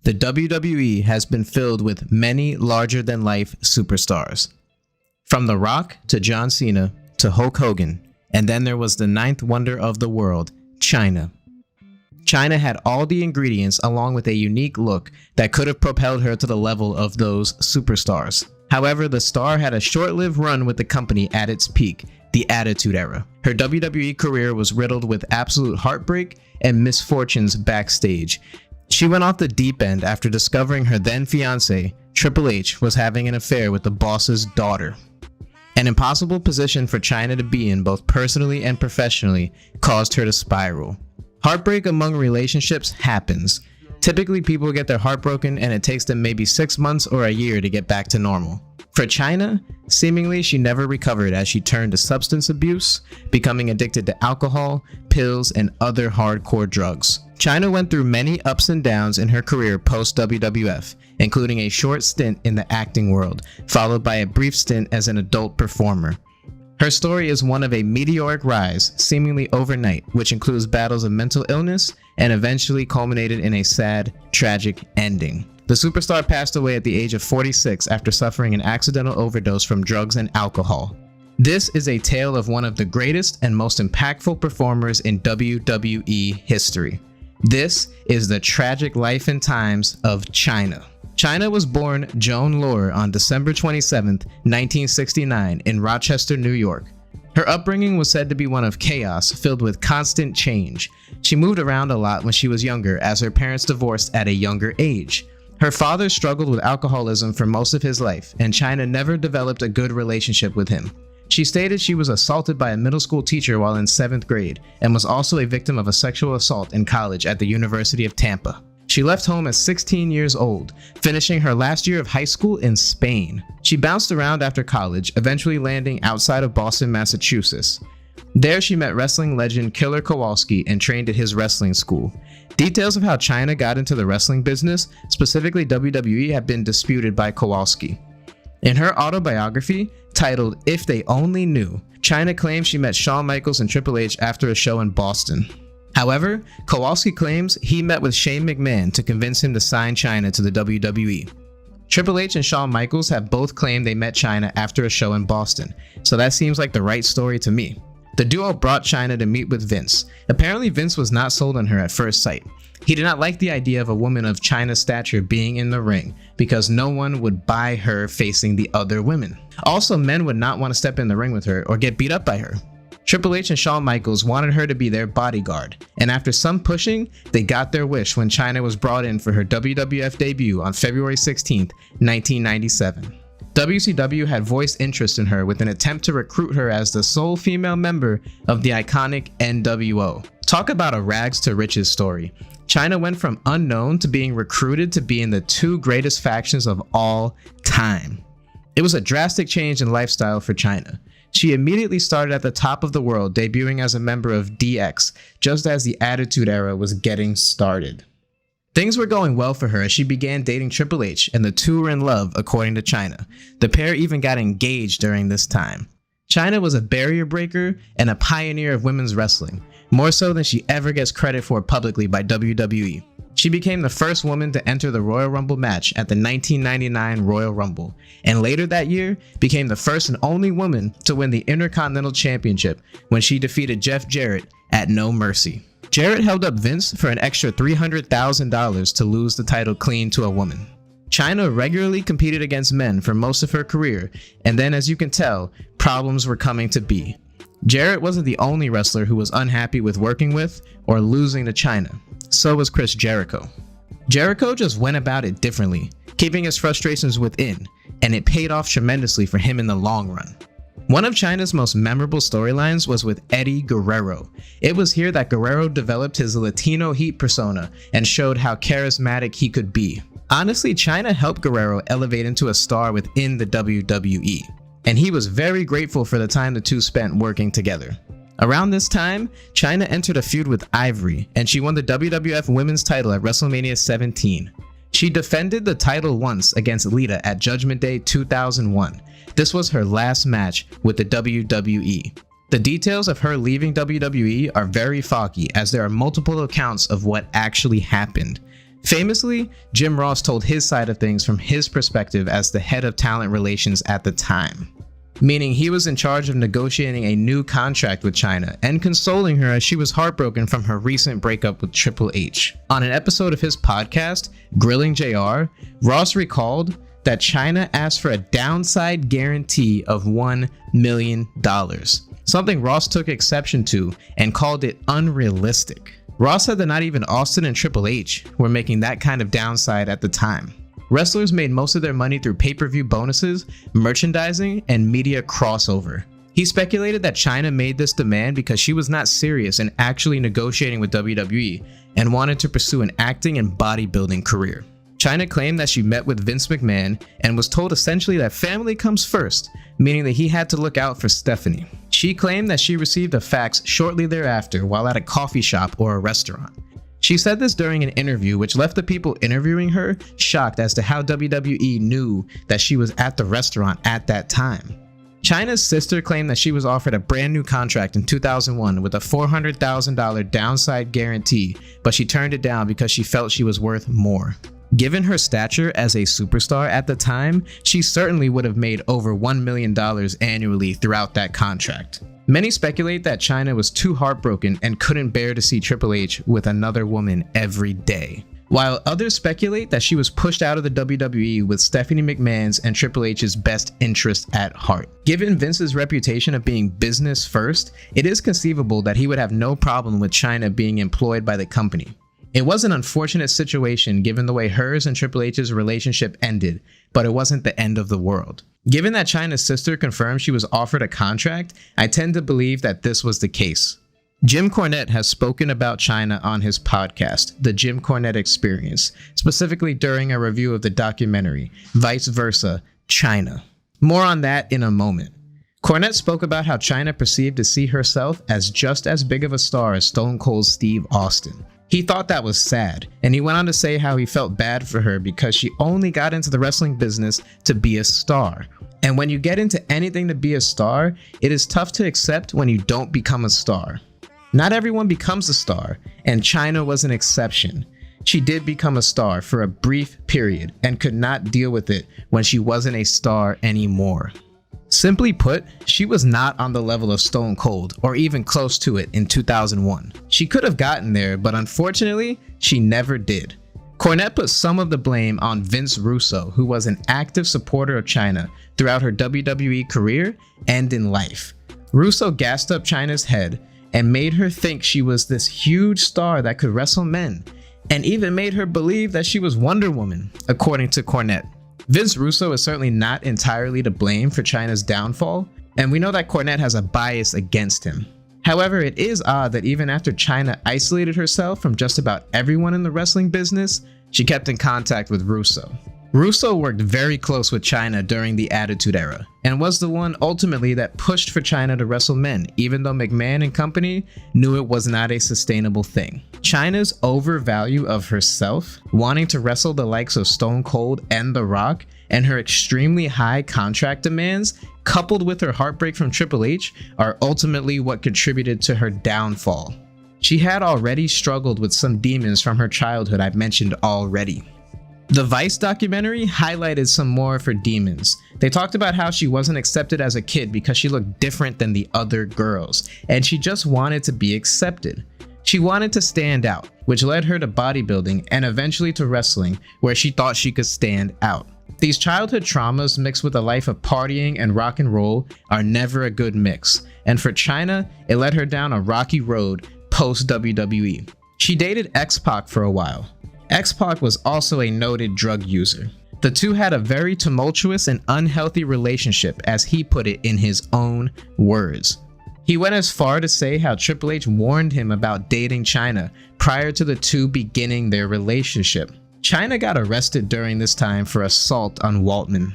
the WWE has been filled with many larger-than-life superstars. From The Rock to John Cena to Hulk Hogan, and then there was the ninth wonder of the world, Chyna. Chyna had all the ingredients along with a unique look that could have propelled her to the level of those superstars. However, the star had a short-lived run with the company at its peak, the Attitude Era. Her WWE career was riddled with absolute heartbreak and misfortunes backstage. She went off the deep end after discovering her then fiancé, Triple H, was having an affair with the boss's daughter. An impossible position for Chyna to be in both personally and professionally caused her to spiral. Heartbreak among relationships happens. Typically, people get their heart broken and it takes them maybe 6 months or a year to get back to normal. For Chyna, seemingly she never recovered as she turned to substance abuse, becoming addicted to alcohol, pills, and other hardcore drugs. Chyna went through many ups and downs in her career post-WWF, including a short stint in the acting world, followed by a brief stint as an adult performer. Her story is one of a meteoric rise, seemingly overnight, which includes battles of mental illness and eventually culminated in a sad, tragic ending. The superstar passed away at the age of 46 after suffering an accidental overdose from drugs and alcohol. This is a tale of one of the greatest and most impactful performers in WWE history. This is the tragic life and times of Chyna. Chyna was born Joan Lohr on December 27, 1969 in Rochester, New York. Her upbringing was said to be one of chaos, filled with constant change. She moved around a lot when she was younger as her parents divorced at a younger age. Her father struggled with alcoholism for most of his life, and Chyna never developed a good relationship with him. She stated she was assaulted by a middle school teacher while in 7th grade, and was also a victim of a sexual assault in college at the University of Tampa. She left home at 16 years old, finishing her last year of high school in Spain. She bounced around after college, eventually landing outside of Boston, Massachusetts. There she met wrestling legend Killer Kowalski and trained at his wrestling school. Details of how Chyna got into the wrestling business, specifically WWE, have been disputed by Kowalski. In her autobiography, titled If They Only Knew, Chyna claims she met Shawn Michaels and Triple H after a show in Boston. However, Kowalski claims he met with Shane McMahon to convince him to sign Chyna to the WWE. Triple H and Shawn Michaels have both claimed they met Chyna after a show in Boston, so that seems like the right story to me. The duo brought Chyna to meet with Vince. Apparently, Vince was not sold on her at first sight. He did not like the idea of a woman of Chyna's stature being in the ring because no one would buy her facing the other women. Also, men would not want to step in the ring with her or get beat up by her. Triple H and Shawn Michaels wanted her to be their bodyguard, and after some pushing, they got their wish when Chyna was brought in for her WWF debut on February 16, 1997. WCW had voiced interest in her with an attempt to recruit her as the sole female member of the iconic NWO. Talk about a rags to riches story. Chyna went from unknown to being recruited to be in the two greatest factions of all time. It was a drastic change in lifestyle for Chyna. She immediately started at the top of the world, debuting as a member of DX, just as the Attitude Era was getting started. Things were going well for her as she began dating Triple H, and the two were in love, according to Chyna. The pair even got engaged during this time. Chyna was a barrier breaker and a pioneer of women's wrestling, more so than she ever gets credit for publicly by WWE. She became the first woman to enter the Royal Rumble match at the 1999 Royal Rumble, and later that year became the first and only woman to win the Intercontinental Championship when she defeated Jeff Jarrett at No Mercy. Jarrett held up Vince for an extra $300,000 to lose the title clean to a woman. Chyna regularly competed against men for most of her career, and then, as you can tell, problems were coming to be. Jarrett wasn't the only wrestler who was unhappy with working with or losing to Chyna. So was Chris Jericho. Jericho just went about it differently, keeping his frustrations within, and it paid off tremendously for him in the long run. One of Chyna's most memorable storylines was with Eddie Guerrero. It was here that Guerrero developed his Latino heat persona and showed how charismatic he could be. Honestly, Chyna helped Guerrero elevate into a star within the WWE, and he was very grateful for the time the two spent working together. Around this time, Chyna entered a feud with Ivory, and she won the WWF Women's title at WrestleMania 17. She defended the title once against Lita at Judgment Day 2001. This was her last match with the WWE. The details of her leaving WWE are very foggy, as there are multiple accounts of what actually happened. Famously, Jim Ross told his side of things from his perspective as the head of talent relations at the time, meaning he was in charge of negotiating a new contract with Chyna and consoling her as she was heartbroken from her recent breakup with Triple H. On an episode of his podcast, Grilling JR, Ross recalled that Chyna asked for a downside guarantee of $1 million, something Ross took exception to and called it unrealistic. Ross said that not even Austin and Triple H were making that kind of downside at the time. Wrestlers made most of their money through pay-per-view bonuses, merchandising, and media crossover. He speculated that Chyna made this demand because she was not serious in actually negotiating with WWE and wanted to pursue an acting and bodybuilding career. Chyna claimed that she met with Vince McMahon and was told essentially that family comes first, meaning that he had to look out for Stephanie. She claimed that she received a fax shortly thereafter while at a coffee shop or a restaurant. She said this during an interview, which left the people interviewing her shocked as to how WWE knew that she was at the restaurant at that time. Chyna's sister claimed that she was offered a brand new contract in 2001 with a $400,000 downside guarantee, but she turned it down because she felt she was worth more. Given her stature as a superstar at the time, she certainly would have made over $1 million annually throughout that contract. Many speculate that Chyna was too heartbroken and couldn't bear to see Triple H with another woman every day, while others speculate that she was pushed out of the WWE with Stephanie McMahon's and Triple H's best interest at heart. Given Vince's reputation of being business first, it is conceivable that he would have no problem with Chyna being employed by the company. It was an unfortunate situation given the way hers and Triple H's relationship ended, but it wasn't the end of the world. Given that Chyna's sister confirmed she was offered a contract, I tend to believe that this was the case. Jim Cornette has spoken about Chyna on his podcast, The Jim Cornette Experience, specifically during a review of the documentary, Vice Versa, Chyna. More on that in a moment. Cornette spoke about how Chyna perceived to see herself as just as big of a star as Stone Cold Steve Austin. He thought that was sad, and he went on to say how he felt bad for her because she only got into the wrestling business to be a star. And when you get into anything to be a star, it is tough to accept when you don't become a star. Not everyone becomes a star, and Chyna was an exception. She did become a star for a brief period and could not deal with it when she wasn't a star anymore. Simply put, she was not on the level of Stone Cold, or even close to it in 2001. She could have gotten there, but unfortunately, she never did. Cornette put some of the blame on Vince Russo, who was an active supporter of Chyna throughout her WWE career and in life. Russo gassed up Chyna's head and made her think she was this huge star that could wrestle men, and even made her believe that she was Wonder Woman, according to Cornette. Vince Russo is certainly not entirely to blame for Chyna's downfall, and we know that Cornette has a bias against him. However, it is odd that even after Chyna isolated herself from just about everyone in the wrestling business, she kept in contact with Russo. Russo worked very close with Chyna during the Attitude Era, and was the one ultimately that pushed for Chyna to wrestle men, even though McMahon and company knew it was not a sustainable thing. Chyna's overvalue of herself, wanting to wrestle the likes of Stone Cold and The Rock, and her extremely high contract demands, coupled with her heartbreak from Triple H, are ultimately what contributed to her downfall. She had already struggled with some demons from her childhood I've mentioned already. The Vice documentary highlighted some more of her demons. They talked about how she wasn't accepted as a kid because she looked different than the other girls, and she just wanted to be accepted. She wanted to stand out, which led her to bodybuilding and eventually to wrestling, where she thought she could stand out. These childhood traumas mixed with a life of partying and rock and roll are never a good mix, and for Chyna, it led her down a rocky road post-WWE. She dated X-Pac for a while. X-Pac was also a noted drug user. The two had a very tumultuous and unhealthy relationship, as he put it in his own words. He went as far to say how Triple H warned him about dating Chyna prior to the two beginning their relationship. Chyna got arrested during this time for assault on Waltman.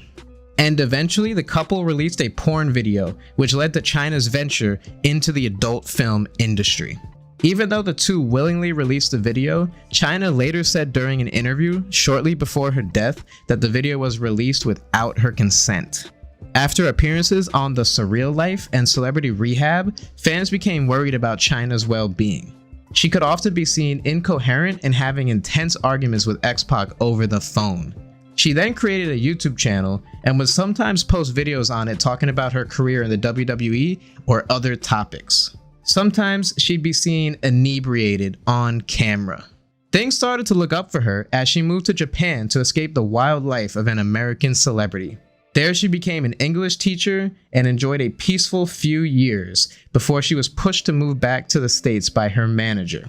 And eventually the couple released a porn video, which led to Chyna's venture into the adult film industry. Even though the two willingly released the video, Chyna later said during an interview shortly before her death that the video was released without her consent. After appearances on The Surreal Life and Celebrity Rehab, fans became worried about Chyna's well-being. She could often be seen incoherent and having intense arguments with X-Pac over the phone. She then created a YouTube channel and would sometimes post videos on it talking about her career in the WWE or other topics. Sometimes she'd be seen inebriated on camera. Things started to look up for her as she moved to Japan to escape the wild life of an American celebrity. There she became an English teacher and enjoyed a peaceful few years before she was pushed to move back to the States by her manager.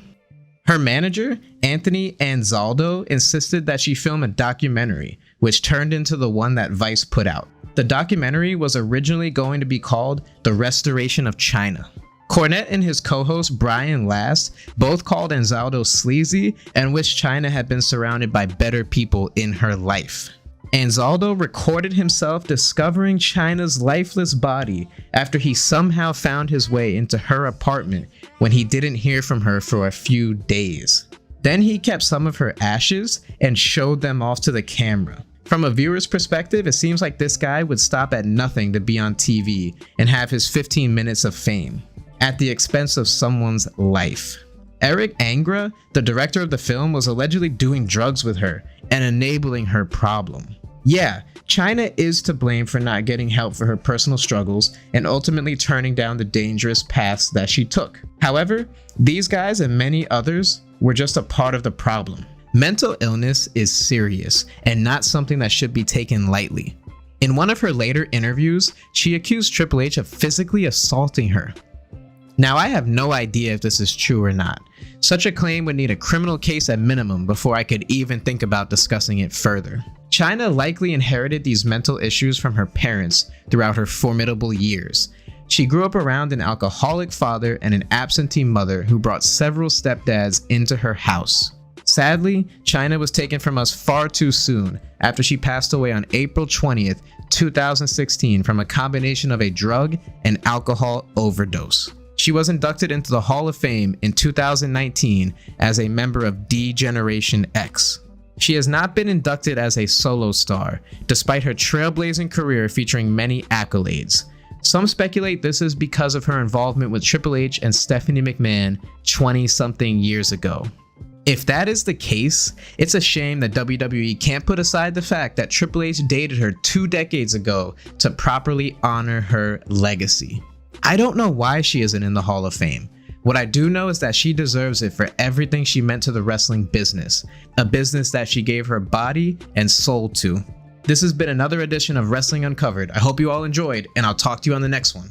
Her manager, Anthony Anzaldo, insisted that she film a documentary, which turned into the one that Vice put out. The documentary was originally going to be called The Restoration of Chyna. Cornette and his co-host Brian Last both called Anzaldo sleazy and wished Chyna had been surrounded by better people in her life. Anzaldo recorded himself discovering Chyna's lifeless body after he somehow found his way into her apartment when he didn't hear from her for a few days. Then he kept some of her ashes and showed them off to the camera. From a viewer's perspective, it seems like this guy would stop at nothing to be on TV and have his 15 minutes of fame, at the expense of someone's life. Eric Angra, the director of the film, was allegedly doing drugs with her and enabling her problem. Yeah, Chyna is to blame for not getting help for her personal struggles and ultimately turning down the dangerous paths that she took. However, these guys and many others were just a part of the problem. Mental illness is serious and not something that should be taken lightly. In one of her later interviews, she accused Triple H of physically assaulting her. Now, I have no idea if this is true or not. Such a claim would need a criminal case at minimum before I could even think about discussing it further. Chyna likely inherited these mental issues from her parents throughout her formidable years. She grew up around an alcoholic father and an absentee mother who brought several stepdads into her house. Sadly, Chyna was taken from us far too soon after she passed away on April 20th, 2016 from a combination of a drug and alcohol overdose. She was inducted into the Hall of Fame in 2019 as a member of D Generation X. She has not been inducted as a solo star, despite her trailblazing career featuring many accolades. Some speculate this is because of her involvement with Triple H and Stephanie McMahon 20-something years ago. If that is the case, it's a shame that WWE can't put aside the fact that Triple H dated her 2 decades ago to properly honor her legacy. I don't know why she isn't in the Hall of Fame. What I do know is that she deserves it for everything she meant to the wrestling business, a business that she gave her body and soul to. This has been another edition of Wrestling Uncovered. I hope you all enjoyed, and I'll talk to you on the next one.